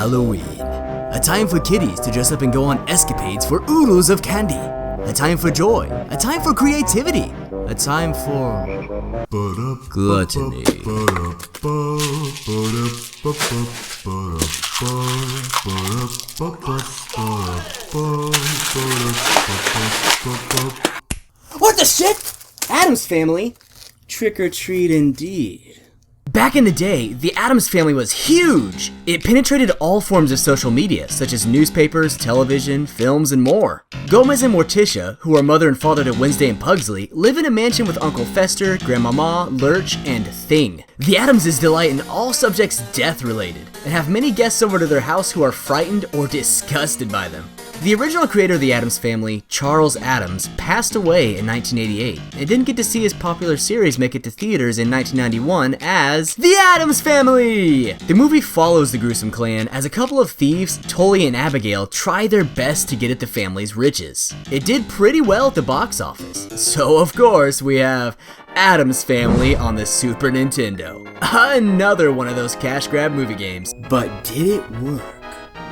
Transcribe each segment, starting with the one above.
Halloween. A time for kiddies to dress up and go on escapades for oodles of candy. A time for joy. A time for creativity. A time for gluttony. What the shit? Addams Family? Trick or treat indeed. Back in the day, the Addams Family was huge! It penetrated all forms of social media, such as newspapers, television, films, and more. Gomez and Morticia, who are mother and father to Wednesday and Pugsley, live in a mansion with Uncle Fester, Grandmama, Lurch, and Thing. The Addamses delight in all subjects death-related, and have many guests over to their house who are frightened or disgusted by them. The original creator of the Addams Family, Charles Addams, passed away in 1988 and didn't get to see his popular series make it to theaters in 1991 as The Addams Family! The movie follows the gruesome clan as a couple of thieves, Tully and Abigail, try their best to get at the family's riches. It did pretty well at the box office, so of course we have Addams Family on the Super Nintendo. Another one of those cash grab movie games. But did it work?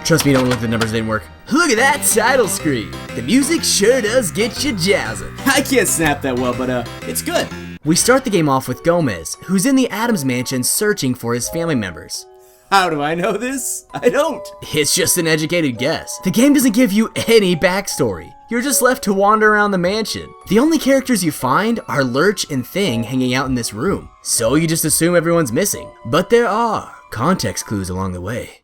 Trust me, don't look at the numbers, they didn't work. Look at that title screen. The music sure does get you jazzing. I can't snap that well, but it's good. We start the game off with Gomez, who's in the Addams mansion searching for his family members. How do I know this? I don't. It's just an educated guess. The game doesn't give you any backstory. You're just left to wander around the mansion. The only characters you find are Lurch and Thing hanging out in this room, so you just assume everyone's missing. But there are context clues along the way.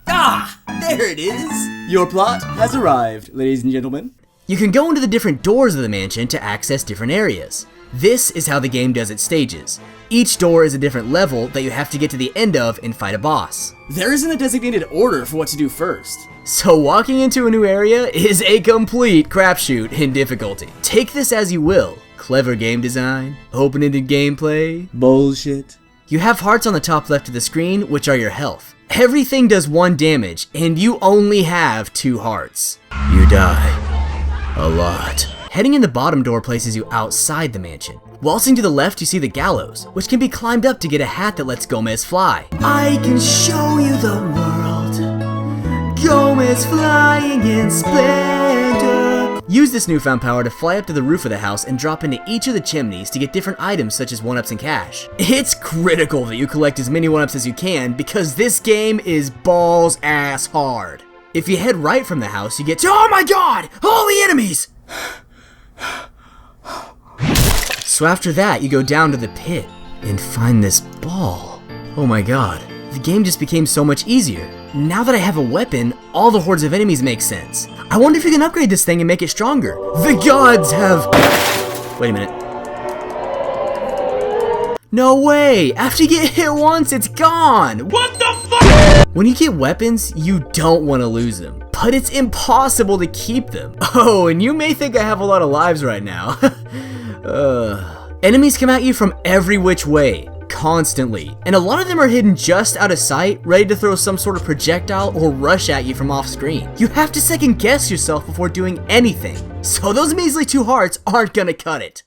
Ah, there it is. Your plot has arrived, ladies and gentlemen. You can go into the different doors of the mansion to access different areas. This is how the game does its stages. Each door is a different level that you have to get to the end of and fight a boss. There isn't a designated order for what to do first. So walking into a new area is a complete crapshoot in difficulty. Take this as you will. Clever game design, open-ended gameplay, bullshit. You have hearts on the top left of the screen, which are your health. Everything does 1 damage, and you only have 2 hearts. You die a lot. Heading in the bottom door places you outside the mansion. Waltzing to the left, you see the gallows, which can be climbed up to get a hat that lets Gomez fly. I can show you the world. Gomez flying in splendor. Use this newfound power to fly up to the roof of the house and drop into each of the chimneys to get different items such as 1-ups and cash. It's critical that you collect as many 1-ups as you can because this game is balls ass hard. If you head right from the house, you get to, oh my god, all the enemies! So after that, you go down to the pit and find this ball. Oh my god, the game just became so much easier. Now that I have a weapon, all the hordes of enemies make sense. I wonder if you can upgrade this thing and make it stronger. The gods have... Wait a minute. No way! After you get hit once, it's gone! What the fuck?! When you get weapons, you don't want to lose them. But it's impossible to keep them. Oh, and you may think I have a lot of lives right now. Enemies come at you from every which way. Constantly, and a lot of them are hidden just out of sight, ready to throw some sort of projectile or rush at you from off screen. You have to second guess yourself before doing anything, so those measly 2 hearts aren't gonna cut it.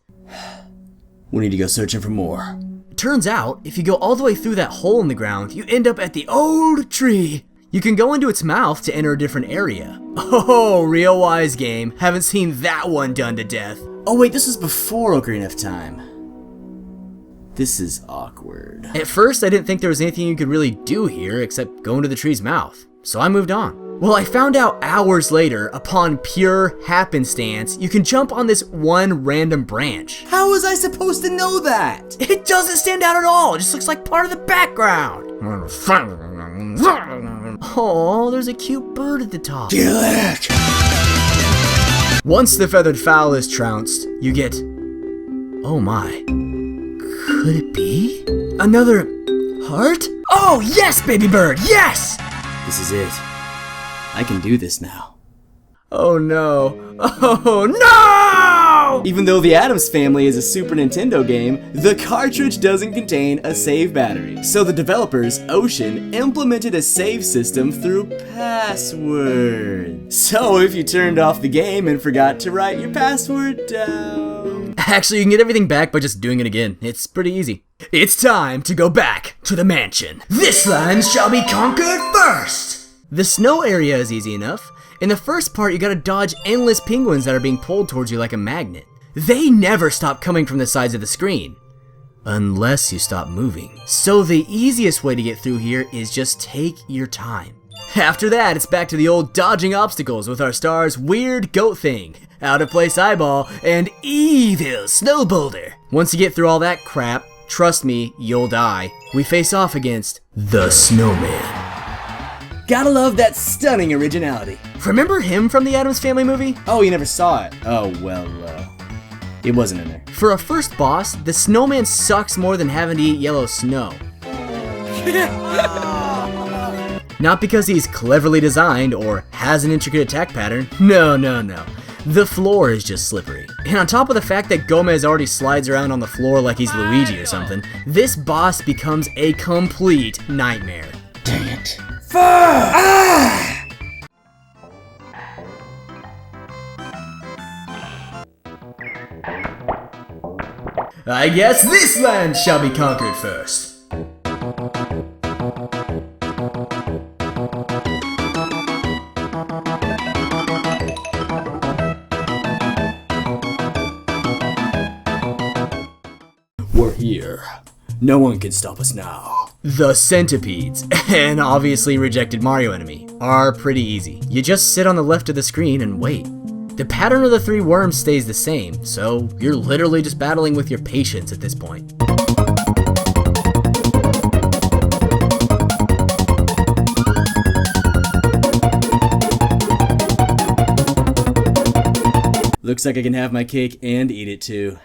We need to go searching for more. Turns out, if you go all the way through that hole in the ground, you end up at the old tree. You can go into its mouth to enter a different area. Oh, real wise game. Haven't seen that one done to death. Oh wait, this was before Ocarina of Time. This is awkward. At first, I didn't think there was anything you could really do here except go into the tree's mouth, so I moved on. Well, I found out hours later, upon pure happenstance, you can jump on this one random branch. How was I supposed to know that? It doesn't stand out at all, it just looks like part of the background. Oh, there's a cute bird at the top. Kill it! Once the feathered fowl is trounced, you get... Oh my. Could it be? Another heart? Oh, yes, baby bird, yes! This is it. I can do this now. Oh no. Oh no! Even though the Addams Family is a Super Nintendo game, the cartridge doesn't contain a save battery. So the developers, Ocean, implemented a save system through passwords. So if you turned off the game and forgot to write your password down, Actually, you can get everything back by just doing it again. It's pretty easy. It's time to go back to the mansion. This land shall be conquered first! The snow area is easy enough. In the first part, you gotta dodge endless penguins that are being pulled towards you like a magnet. They never stop coming from the sides of the screen. Unless you stop moving. So the easiest way to get through here is just take your time. After that, it's back to the old dodging obstacles with our stars Weird Goat Thing, Out of Place Eyeball, and Evil Snow Boulder. Once you get through all that crap, trust me, you'll die. We face off against the Snowman. Gotta love that stunning originality. Remember him from the Addams Family movie? Oh, you never saw it? Oh, well, it wasn't in there. For a first boss, the Snowman sucks more than having to eat yellow snow. Not because he's cleverly designed or has an intricate attack pattern. No. The floor is just slippery. And on top of the fact that Gomez already slides around on the floor like he's Luigi or something, this boss becomes a complete nightmare. Dang it. I guess this land shall be conquered first. We're here. No one can stop us now. The Centipedes, an obviously rejected Mario enemy, are pretty easy. You just sit on the left of the screen and wait. The pattern of the 3 worms stays the same, so you're literally just battling with your patience at this point. Looks like I can have my cake and eat it too.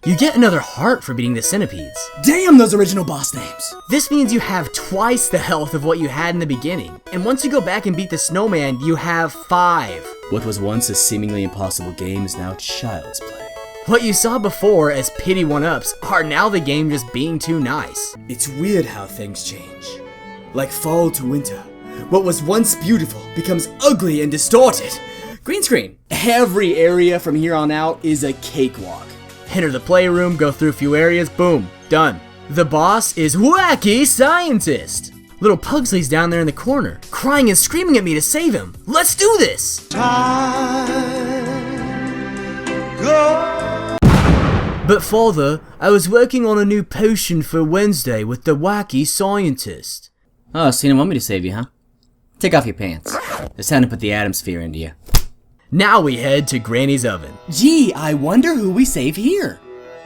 You get another heart for beating the Centipedes. Damn those original boss names! This means you have twice the health of what you had in the beginning. And once you go back and beat the Snowman, you have 5. What was once a seemingly impossible game is now child's play. What you saw before as pity 1-ups are now the game just being too nice. It's weird how things change. Like fall to winter. What was once beautiful becomes ugly and distorted. Green screen. Every area from here on out is a cakewalk. Enter the playroom, go through a few areas, boom, done. The boss is Wacky Scientist. Little Pugsley's down there in the corner, crying and screaming at me to save him. Let's do this! But father, I was working on a new potion for Wednesday with the Wacky Scientist. Oh, so you didn't want me to save you, huh? Take off your pants. It's time to put the Addams sphere into you. Now we head to Granny's oven. Gee, I wonder who we save here.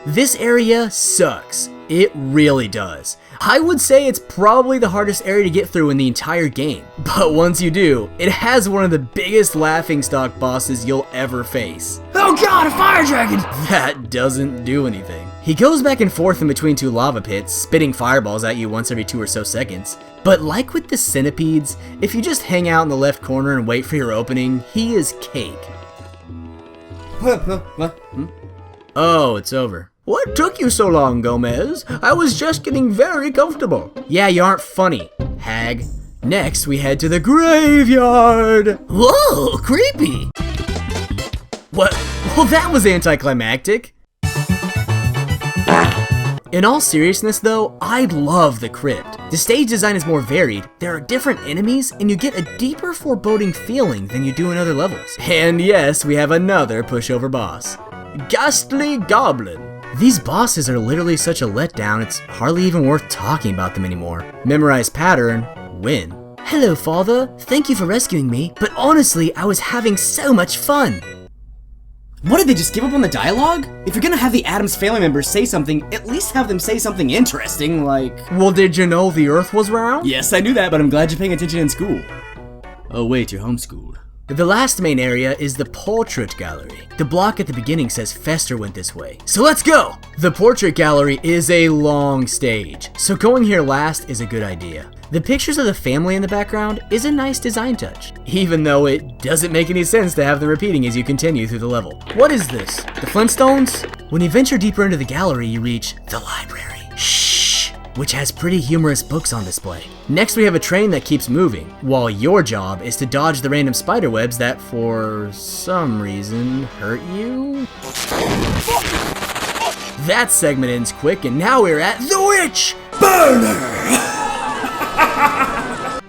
This area sucks. It really does. I would say it's probably the hardest area to get through in the entire game. But once you do, it has one of the biggest laughingstock bosses you'll ever face. Oh god, a fire dragon! That doesn't do anything. He goes back and forth in between 2 lava pits, spitting fireballs at you once every 2 or so seconds. But like with the Centipedes, if you just hang out in the left corner and wait for your opening, he is cake. Oh, it's over. What took you so long, Gomez? I was just getting very comfortable. Yeah, you aren't funny, hag. Next, we head to the graveyard. Whoa, creepy. What? Well, that was anticlimactic. In all seriousness though, I love the crypt. The stage design is more varied, there are different enemies, and you get a deeper foreboding feeling than you do in other levels. And yes, we have another pushover boss. Ghastly Goblin. These bosses are literally such a letdown, it's hardly even worth talking about them anymore. Memorize pattern, win. Hello, father. Thank you for rescuing me, but honestly, I was having so much fun. What, did they just give up on the dialogue? If you're gonna have the Addams family members say something, at least have them say something interesting, like... Well, did you know the Earth was round? Yes, I knew that, but I'm glad you're paying attention in school. Oh wait, you're homeschooled. The last main area is the Portrait Gallery. The block at the beginning says Fester went this way. So let's go! The Portrait Gallery is a long stage, so going here last is a good idea. The pictures of the family in the background is a nice design touch, even though it doesn't make any sense to have them repeating as you continue through the level. What is this? The Flintstones? When you venture deeper into the gallery, you reach the library. Shh! which has pretty humorous books on display. Next we have a train that keeps moving, while your job is to dodge the random spider webs that, for some reason, hurt you? That segment ends quick, and now we're at the Witch Burner!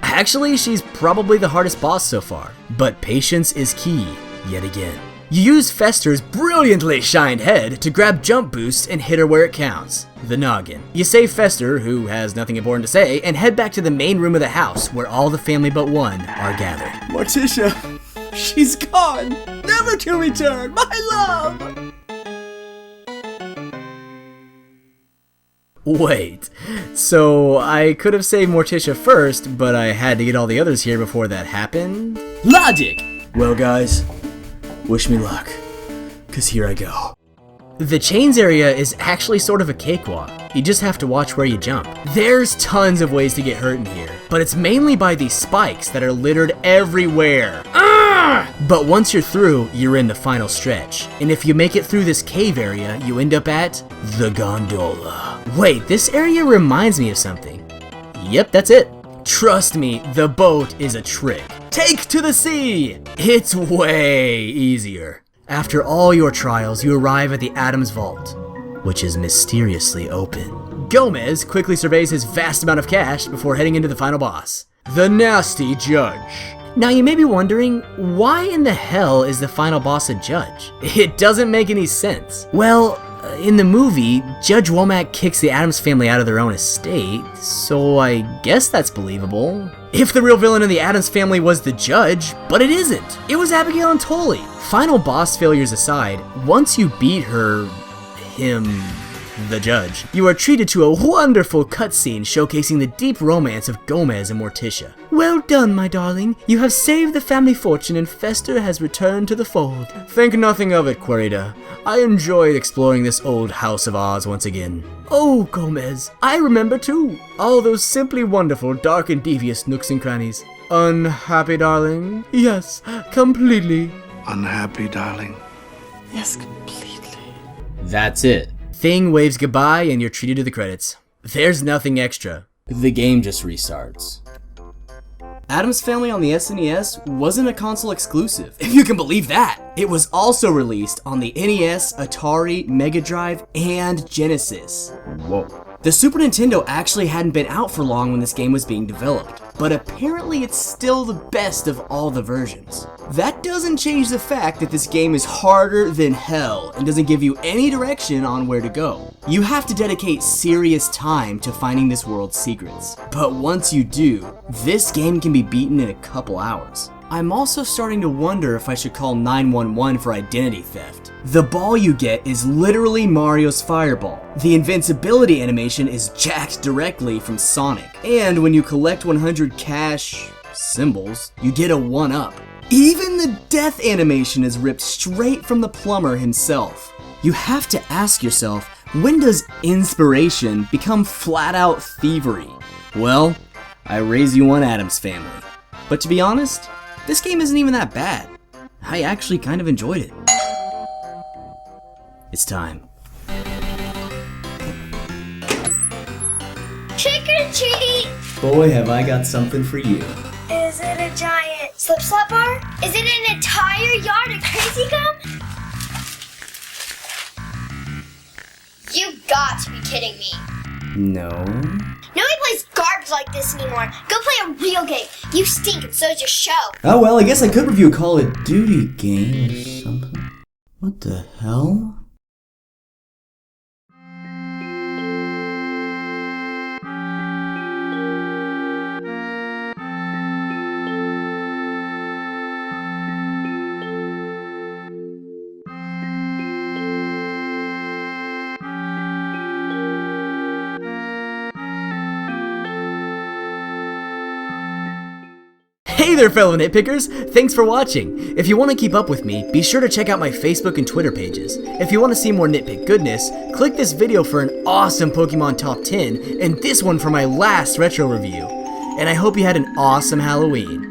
Actually, she's probably the hardest boss so far, but patience is key, yet again. You use Fester's brilliantly shined head to grab jump boosts and hit her where it counts, the noggin. You save Fester, who has nothing important to say, and head back to the main room of the house where all the family but one are gathered. Morticia, she's gone, never to return, my love! Wait, so I could have saved Morticia first, but I had to get all the others here before that happened? Logic! Well guys, wish me luck, cause here I go. The chains area is actually sort of a cakewalk. You just have to watch where you jump. There's tons of ways to get hurt in here, but it's mainly by these spikes that are littered everywhere. But once you're through, you're in the final stretch. And if you make it through this cave area, you end up at the Gondola. Wait, this area reminds me of something. Yep, that's it. Trust me, the boat is a trick. Take to the sea! It's way easier. After all your trials, you arrive at the Addams vault, which is mysteriously open. Gomez quickly surveys his vast amount of cash before heading into the final boss, the Nasty Judge. Now you may be wondering, why in the hell is the final boss a judge? It doesn't make any sense. Well, in the movie, Judge Womack kicks the Addams family out of their own estate, so I guess that's believable. If the real villain in the Addams family was the judge, but it isn't. It was Abigail and Tully. Final boss failures aside, once you beat her, him, the judge, you are treated to a wonderful cutscene showcasing the deep romance of Gomez and Morticia. Well done, my darling. You have saved the family fortune and Fester has returned to the fold. Think nothing of it, Querida. I enjoyed exploring this old House of Oz once again. Oh, Gomez, I remember too. All those simply wonderful, dark and devious nooks and crannies. Unhappy, darling? Yes, completely. Unhappy, darling? Yes, completely. That's it. Thing waves goodbye and you're treated to the credits. There's nothing extra. The game just restarts. Addams Family on the SNES wasn't a console exclusive, if you can believe that. It was also released on the NES, Atari, Mega Drive, and Genesis. Whoa. The Super Nintendo actually hadn't been out for long when this game was being developed, but apparently it's still the best of all the versions. That doesn't change the fact that this game is harder than hell and doesn't give you any direction on where to go. You have to dedicate serious time to finding this world's secrets, but once you do, this game can be beaten in a couple hours. I'm also starting to wonder if I should call 911 for identity theft. The ball you get is literally Mario's fireball. The invincibility animation is jacked directly from Sonic. And when you collect 100 cash symbols, you get a 1-up. Even the death animation is ripped straight from the plumber himself. You have to ask yourself, when does inspiration become flat out thievery? Well, I raise you one Addams Family. But to be honest, this game isn't even that bad. I actually kind of enjoyed it. It's time. Trick or treat! Boy, have I got something for you. Is it a giant slip-slop bar? Is it an entire yard of crazy gum? You got to be kidding me. No. Nobody plays garbage like this anymore. Go play a real game. You stink and so does your show. Oh well, I guess I could review a Call of Duty game or something. What the hell? Hey there, fellow nitpickers! Thanks for watching! If you want to keep up with me, be sure to check out my Facebook and Twitter pages. If you want to see more nitpick goodness, click this video for an awesome Pokemon Top 10, and this one for my last retro review. And I hope you had an awesome Halloween.